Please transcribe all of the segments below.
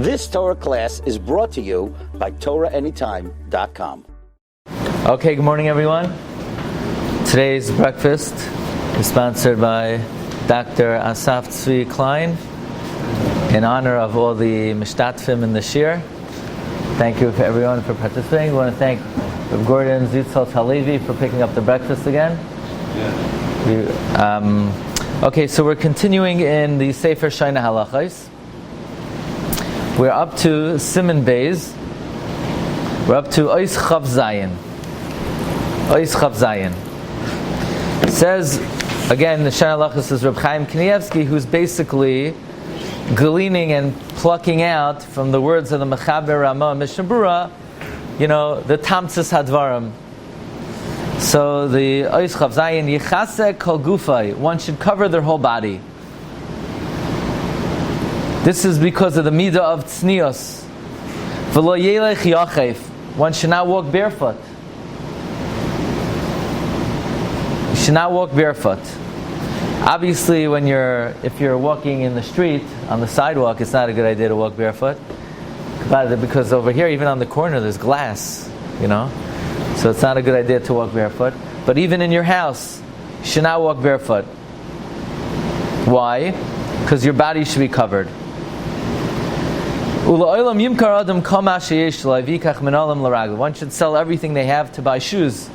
This Torah class is brought to you by TorahAnytime.com. Okay, good morning everyone. Today's breakfast is sponsored by Dr. Asaf Tzvi Klein in honor of all the mishtatfim in the Shiur. Thank you for everyone for participating. We want to thank Rabbi Gordon Zitzal Halevi for picking up the breakfast again. Okay, so we're continuing in the Sefer Shoneh Halachos. We're up to Siman Beis. We're up to Ois Chav Zayin. Ois Chav Zayin. Says, again, the Shoneh Halachos is Reb Chaim Kanievsky, who's basically gleaning and plucking out from the words of the Mechaber Ramah Mishnah Berurah, the Tamtzis Hadvarim. So the Ois Chav Zayin, Yichase Kol Gufay, one should cover their whole body. This is because of the midah of tznius. V'lo yelech yachef, one should not walk barefoot. You should not walk barefoot. Obviously, if you're walking in the street, on the sidewalk, it's not a good idea to walk barefoot. Because over here, even on the corner, there's glass, So it's not a good idea to walk barefoot. But even in your house, you should not walk barefoot. Why? Because your body should be covered. One should sell everything they have to buy shoes.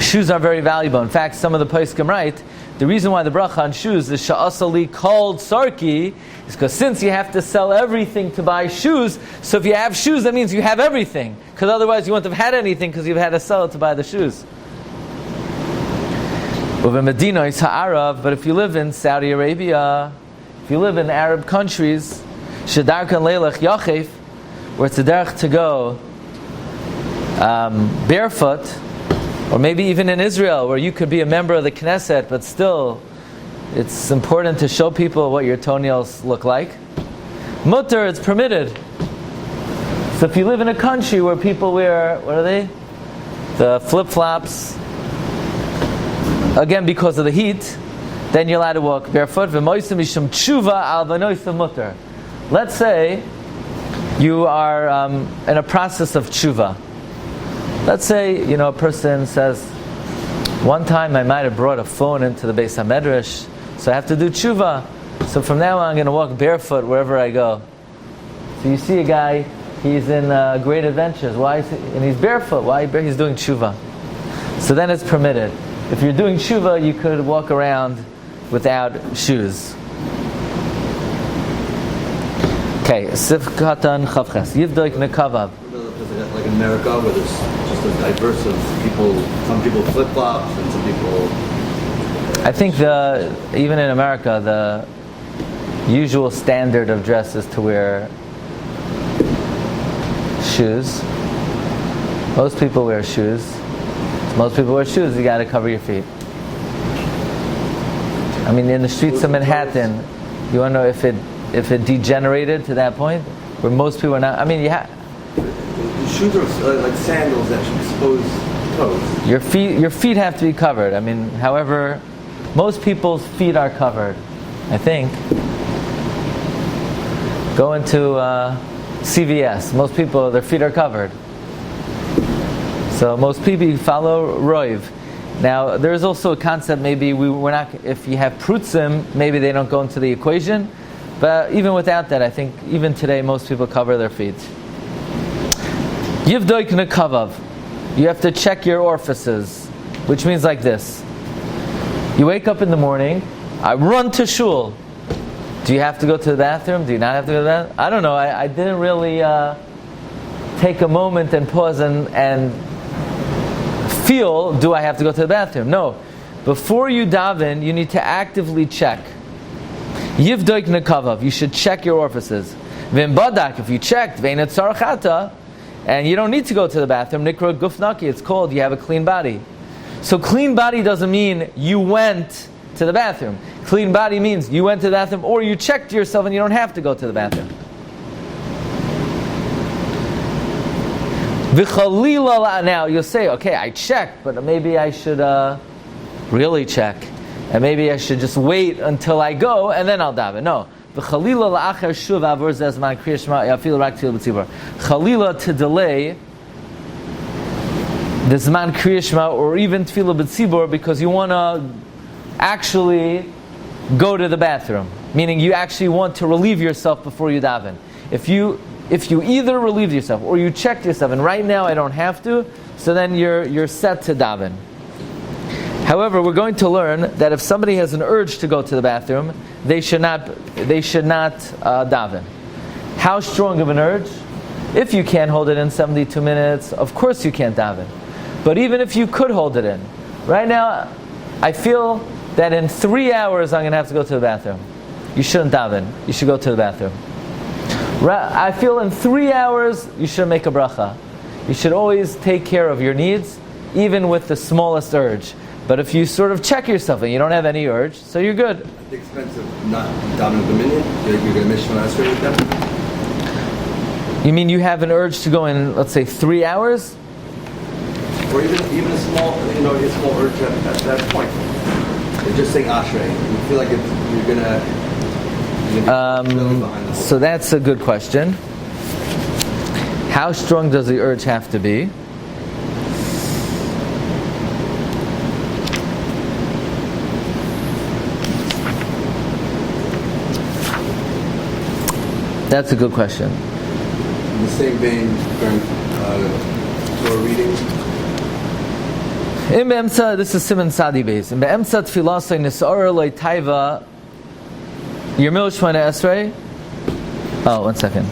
Shoes are very valuable. In fact, some of the poskim write, the reason why the bracha on shoes is sha'asali called sarki is because since you have to sell everything to buy shoes, so if you have shoes, that means you have everything. Because otherwise you wouldn't have had anything because you've had to sell it to buy the shoes. Medina is ha'arav, but if you live in Saudi Arabia, if you live in Arab countries, shedarkan leilach yachef, where it's a derech to go barefoot, or maybe even in Israel, where you could be a member of the Knesset, but still, it's important to show people what your toenails look like. Mutter, it's permitted. So if you live in a country where people wear, what are they? The flip-flops, again because of the heat, then you're allowed to walk barefoot. Let's say you are in a process of tshuva. Let's say, a person says, one time I might have brought a phone into the Beis HaMedrash, so I have to do tshuva. So from now on I'm going to walk barefoot wherever I go. So you see a guy, he's in great adventures. Why is he? And he's barefoot. Why? He's doing tshuva. So then it's permitted. If you're doing tshuva, you could walk around without shoes. Okay, Sif Katan Chavches. Yivdoik Nekavav. Like in America, where there's just a diverse of people. Some people flip-flops and some people... I think even in America, the usual standard of dress is to wear shoes. Most people wear shoes. Most people wear shoes, you got to cover your feet. I mean, in the streets of Manhattan, you want to know if it degenerated to that point where most people are not. I mean, shoes are like sandals that should expose toes. Your feet have to be covered. I mean, however, most people's feet are covered. I think. Go into CVS. Most people, their feet are covered. So most people follow Roiv. Now, there's also a concept, maybe we're not, if you have prutzim, maybe they don't go into the equation. But even without that, I think even today most people cover their feet. Yivdoik nekavav. You have to check your orifices, which means like this. You wake up in the morning, I run to shul. Do you have to go to the bathroom? Do you not have to go to the bathroom? I don't know. I didn't really take a moment and pause and feel, do I have to go to the bathroom? No. Before you daven, you need to actively check. Yivdoik nekavav. You should check your orifices. V'im badak. If you checked, ve'inat sarachata, and you don't need to go to the bathroom, nikra gufnaki. It's called you have a clean body. So clean body doesn't mean you went to the bathroom. Clean body means you went to the bathroom or you checked yourself and you don't have to go to the bathroom. Now you'll say, okay, I checked, but maybe I should really check. And maybe I should just wait until I go and then I'll daven. No. V'chalila la'acher shuv avor zezman kriya shema yafilu rak tefillah b'tzibur. Chalila, to delay the zman kriya shema or even tefillah b'tzibur because you want to actually go to the bathroom. Meaning you actually want to relieve yourself before you daven. If you either relieve yourself or you checked yourself, and right now I don't have to, so then you're set to daven. However, we're going to learn that if somebody has an urge to go to the bathroom, they should not daven. How strong of an urge? If you can't hold it in 72 minutes, of course you can't daven. But even if you could hold it in, right now I feel that in 3 hours I'm going to have to go to the bathroom. You shouldn't daven. You should go to the bathroom. I feel in 3 hours you should make a bracha. You should always take care of your needs, even with the smallest urge. But if you sort of check yourself and you don't have any urge, so you're good. At the expense of not davening the minyan, you're going to miss Shoneh Esrei with them? You mean you have an urge to go in, let's say, 3 hours? Or even a small urge at that point. You're just saying Ashrei. You feel like you're going to... So that's a good question. How strong does the urge have to be? That's a good question. In the same vein, during Torah reading. This is Simon Sadi Beis. In be'emsa tfilasei nis'ara loy taiva Yirmil Shmoneh Esrei. Oh, 1 second.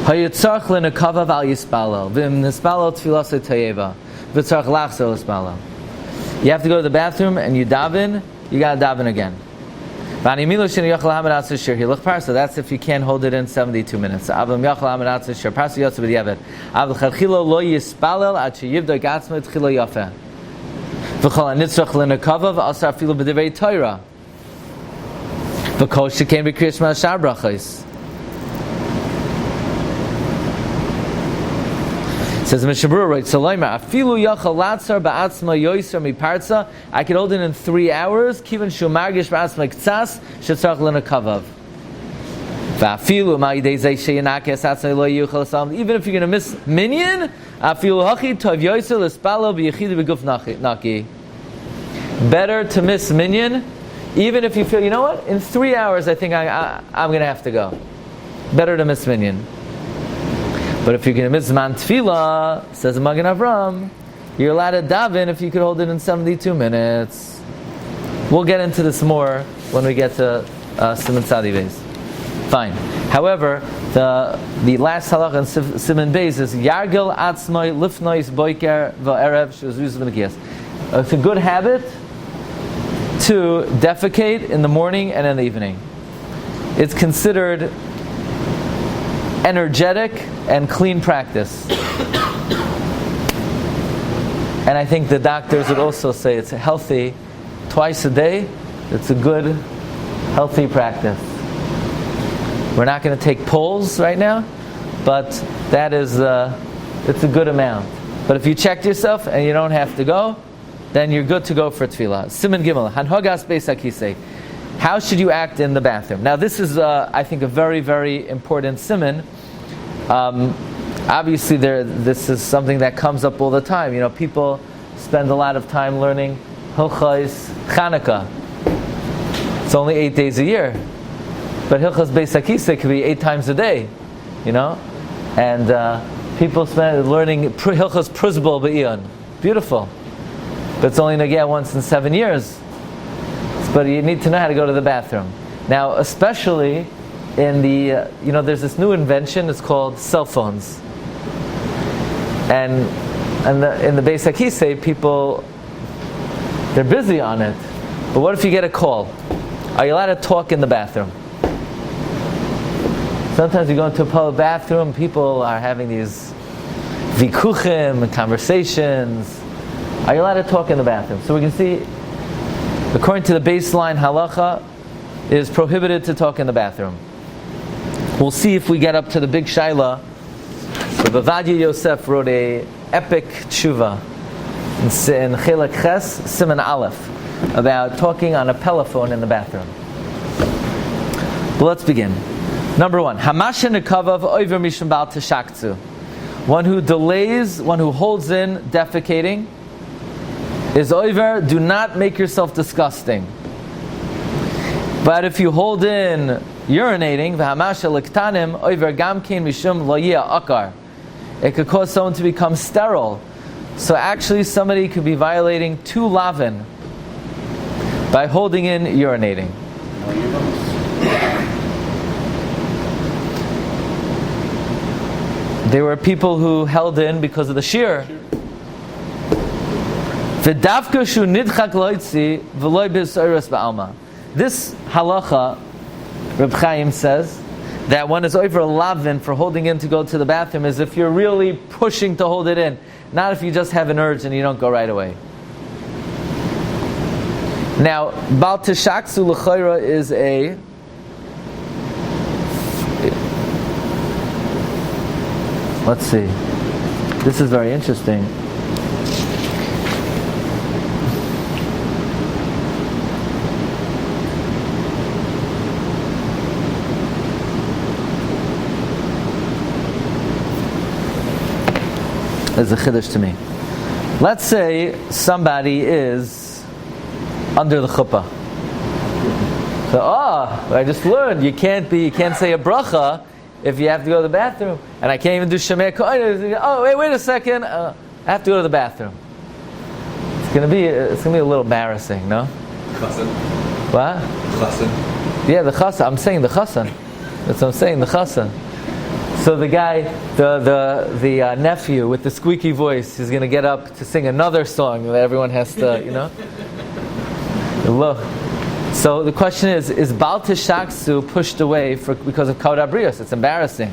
Hayitzarch lenekavav al yispalel v'im nispalel tfilasei tayeva v'tzarch lachzor lispalel. You have to go to the bathroom and you daven. You got to daven again. So that's if you can't hold it in 72 minutes. V'chol hanitzrach lenekavav asar afilu b'divrei Torah. V'kol shekein b'kriyas shema shar brachos. Says Mishabur, right? Saloima afilu yachal latzar ba'atzma yoiser miparza. I could hold it in 3 hours. Kivan shumargish ba'atzma k'tzas shetzarach lenekavav. V'afilu ma'idei zay sheyanakes atzma lo yuchal salam. Even if you're going to miss minyan, afilu hachi tov yoiser l'spalo b'yechidu b'guf naki. Better to miss minyan, even if you feel, you know what? In 3 hours, I think I'm going to have to go. Better to miss minyan. But if you're going to miss Zman Tefilla, says Magen Avram, you're allowed to daven if you could hold it in 72 minutes. We'll get into this more when we get to Siman Tzadi Beis. Fine. However, the last halach in Siman Beis is Yargil Atzmai Lifnois Boiker Va'erev Shuzuz V'Nikias. It's a good habit to defecate in the morning and in the evening. It's considered energetic and clean practice. And I think the doctors would also say it's healthy. Twice a day, it's a good, healthy practice. We're not going to take polls right now, but that is, it's a good amount. But if you checked yourself and you don't have to go, then you're good to go for tefillah. Siman Gimel, Hanhogas Beis HaKisei. How should you act in the bathroom? Now this is, I think, a very, very important siman. Obviously, this is something that comes up all the time. You know, people spend a lot of time learning Hilchos Chanukah. It's only 8 days a year, but Hilchos Beis HaKisei could be 8 times a day. You know, and people spend learning Hilchos Pruzbul B'Iyon. Beautiful, but it's only Nagea once in 7 years. But you need to know how to go to the bathroom. Now, especially in the, there's this new invention, it's called cell phones. And in the Beis HaKisei, people, they're busy on it. But what if you get a call? Are you allowed to talk in the bathroom? Sometimes you go into a public bathroom, people are having these vikuchim and conversations. Are you allowed to talk in the bathroom? So we can see, according to the baseline halacha, it is prohibited to talk in the bathroom. We'll see if we get up to the big shaila. So Bavadia Yosef wrote a epic tshuva in Chelek Ches, Siman Aleph. about talking on a pelephone in the bathroom. But let's begin. Number one, Hamasha nekavav oiver mishum bal teshaktu. One who delays, one who holds in defecating, is oiver. Do not make yourself disgusting. But if you hold in urinating, v'hamasha liktanim oiver gamkein mishum lo yeh akar. It could cause someone to become sterile. So actually somebody could be violating 2 lavin by holding in urinating. There were people who held in because of the Shiur. This halacha, Reb Chaim says, that one is over lavin for holding in to go to the bathroom is if you're really pushing to hold it in, not if you just have an urge and you don't go right away. Now, Bal Teshaksu L'Chayra is a let's see. This is very interesting. Is a chiddush to me. Let's say somebody is under the chuppah. So, I just learned you can't say a bracha if you have to go to the bathroom, and I can't even do Shemeh Kohen. Oh, wait a second, I have to go to the bathroom. It's gonna be a little embarrassing, no? Chassan. What? Chassan. Yeah, the chassan. I'm saying the chassan. That's what I'm saying, the chassan. So the guy, the nephew with the squeaky voice, is going to get up to sing another song that everyone has to, Look. So the question is Bal Teshaksu pushed away because of Kavod Abrios? It's embarrassing.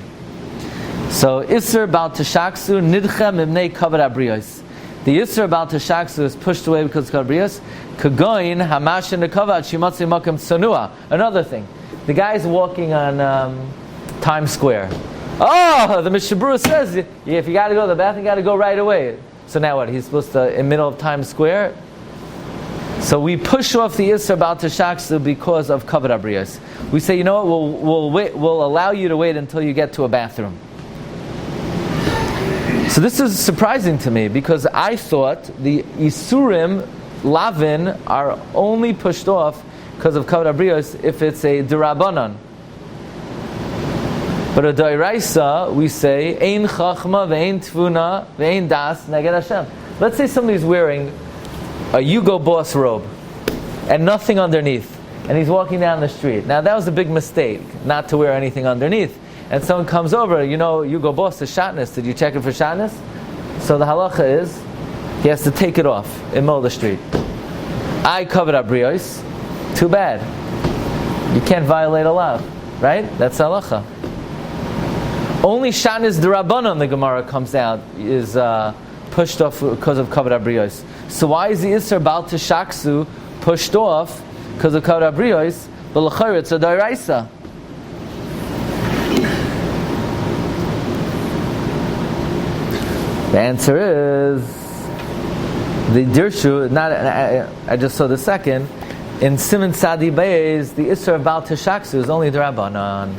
So Isser Bal Teshaksu Nidcha Mimnei Kavod Abrios. The Isser Bal Teshaksu is pushed away because of Kavod Abrios. Kagoin Hamash Nekavad Shimatzi Makam Sonua. Another thing. The guy's walking on Times Square. The Mishabura says if you got to go to the bathroom, you got to go right away. So now what? He's supposed to, in the middle of Times Square? So we push off the Isra Bal Teshaksu because of Kavod Abrios. We say, you know what, we'll allow you to wait until you get to a bathroom. So this is surprising to me because I thought the Isurim, Lavin, are only pushed off because of Kavod Abrios if it's a Durabanan. But a Doiraisa, we say, Ein Chachma, Ve'ein Tvuna, Ve'ein Das, Neged Hashem. Let's say somebody's wearing a Hugo Boss robe and nothing underneath, and he's walking down the street. Now that was a big mistake, not to wear anything underneath. And someone comes over, Hugo Boss is shatnez. Did you check it for shatnez? So the halacha is, he has to take it off in the middle of the street. I covered abrios. Too bad. You can't violate a law, right? That's halacha. Only shatnez d'Rabbanan, the Gemara comes out, is pushed off because of Kavod Abrios. So why is the Isser Bal Teshaksu pushed off because of Kavod Abrios? But l'chayr it's a Doiraisa. The answer is the Dirshu. I just saw the second in Siman Sadi Beis. The Isser Bal Teshaksu is only d'Rabbanan.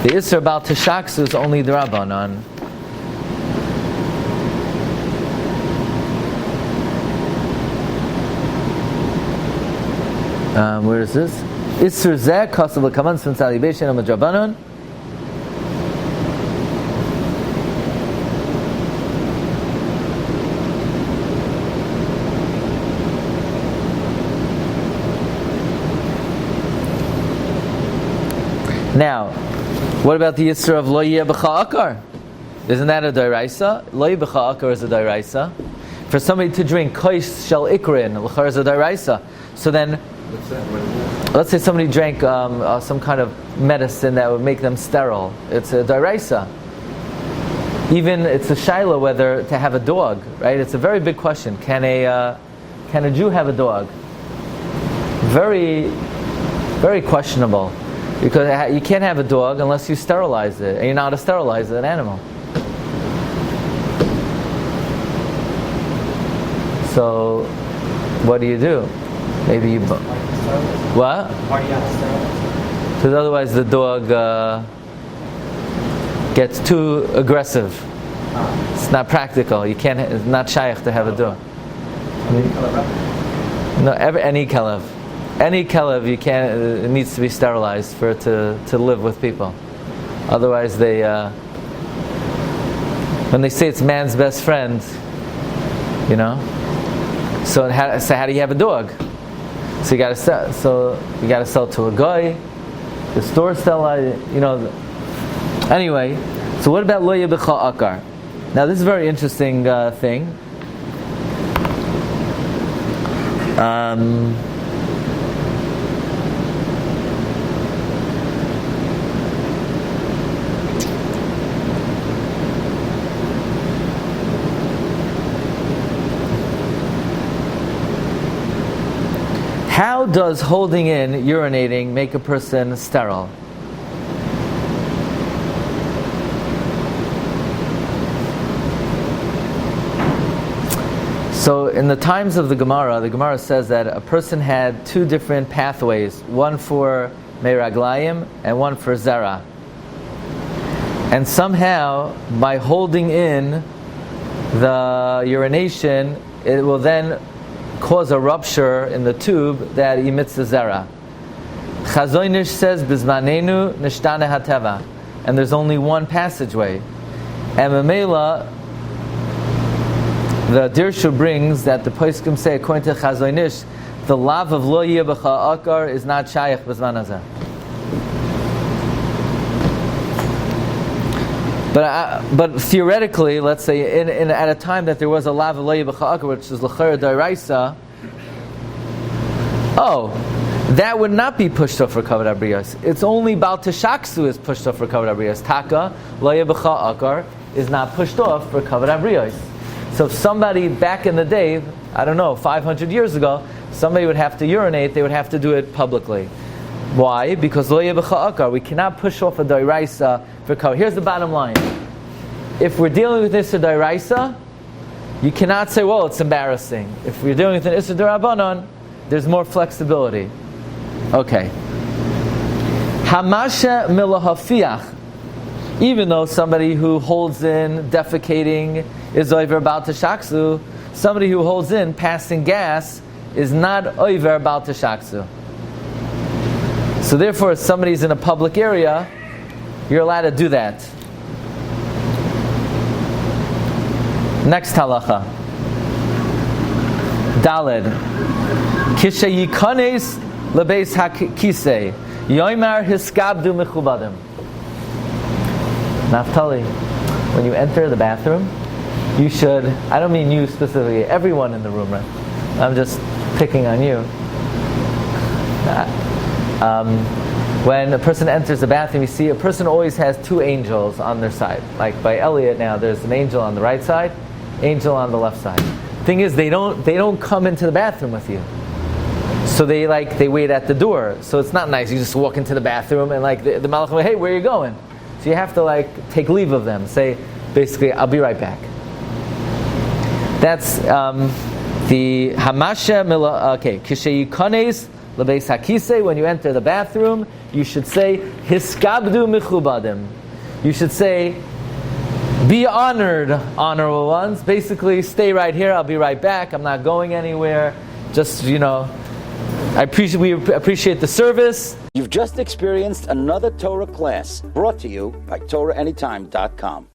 The Isser Bal Teshaksu is only d'Rabbanan. Where is this? Isser Zeh Kasav L'Kaman Siman Sadi Beis Shenam d'Rabbanan. Now, what about the Yisra of Lo Yeh B'cha Akar? Isn't that a Doiraisa? Lo Yeh B'cha Akar is a Doiraisa. For somebody to drink Kois Shel Ikrin, L'char is a Doiraisa. So then, let's say somebody drank some kind of medicine that would make them sterile. It's a Doiraisa. Even it's a Shaila whether to have a dog, right? It's a very big question. Can a Jew have a dog? Very, very questionable. Because you can't have a dog unless you sterilize it, and you know how to sterilize an animal. So what do you do? Maybe you... What? Because otherwise the dog gets too aggressive. It's not practical. You can't. It's not shaykh to have a dog. No, any kelev. Any kelev, you can't. It needs to be sterilized for it to live with people. Otherwise, they when they say it's man's best friend, you know. So how do you have a dog? So you got to sell. So you got to sell to a guy. The store seller, you know. Anyway, so what about lo yebecha akar? Now this is a very interesting thing. How does holding in, urinating, make a person sterile? So in the times of the Gemara says that a person had two different pathways, one for meiraglayim and one for zera. And somehow, by holding in the urination, it will then cause a rupture in the tube that emits the zera. Chazonish says, Bizmanenu nishtane hateva. And there's only one passageway. And Mamela, the Dirshu brings that the Poskim say, according to Chazonish, the lav of lo yebecha akar is not shaykh b'zman hazeh. But theoretically, let's say at a time that there was a lav of lo yebecha akar, which is l'chara d'oraisa, that would not be pushed off for kavod habriyos. It's only Bal Teshaksu is pushed off for kavod habriyos. Taka lo yebecha akar is not pushed off for kavod habriyos. So if somebody back in the day, I don't know, 500 years ago, somebody would have to urinate, they would have to do it publicly. Why? Because lo yebecha akar, we cannot push off a d'oraisa for kavod. Here's the bottom line. If we're dealing with Issur d'oraisa, you cannot say, well, it's embarrassing. If we're dealing with an Issur d'Rabbanan, there's more flexibility. Okay. Hamasha milahafiach. Even though somebody who holds in defecating is over Bal Teshaksu, somebody who holds in passing gas is not over Bal Teshaksu. So therefore, if somebody's in a public area, you're allowed to do that. Next halacha. Daled. Kishe yikanes lebeis hakisei. Yoimar hiskabdu mechubadim. Naftali, when you enter the bathroom, you should, I don't mean you specifically, everyone in the room, right? I'm just picking on you. When a person enters the bathroom, you see a person always has two angels on their side. Like by Elliot now, there's an angel on the right side, angel on the left side. Thing is, they don't come into the bathroom with you. So they wait at the door. So it's not nice. You just walk into the bathroom and the malach will, hey, where are you going? So you have to take leave of them. Say, basically, I'll be right back. That's the hamasha mila. Okay, kishe yikanes lebeis hakisei. When you enter the bathroom, you should say hiskabdu mechubadim. You should say, be honored, honorable ones. Basically, stay right here. I'll be right back. I'm not going anywhere. Just we appreciate the service. You've just experienced another Torah class brought to you by TorahAnytime.com.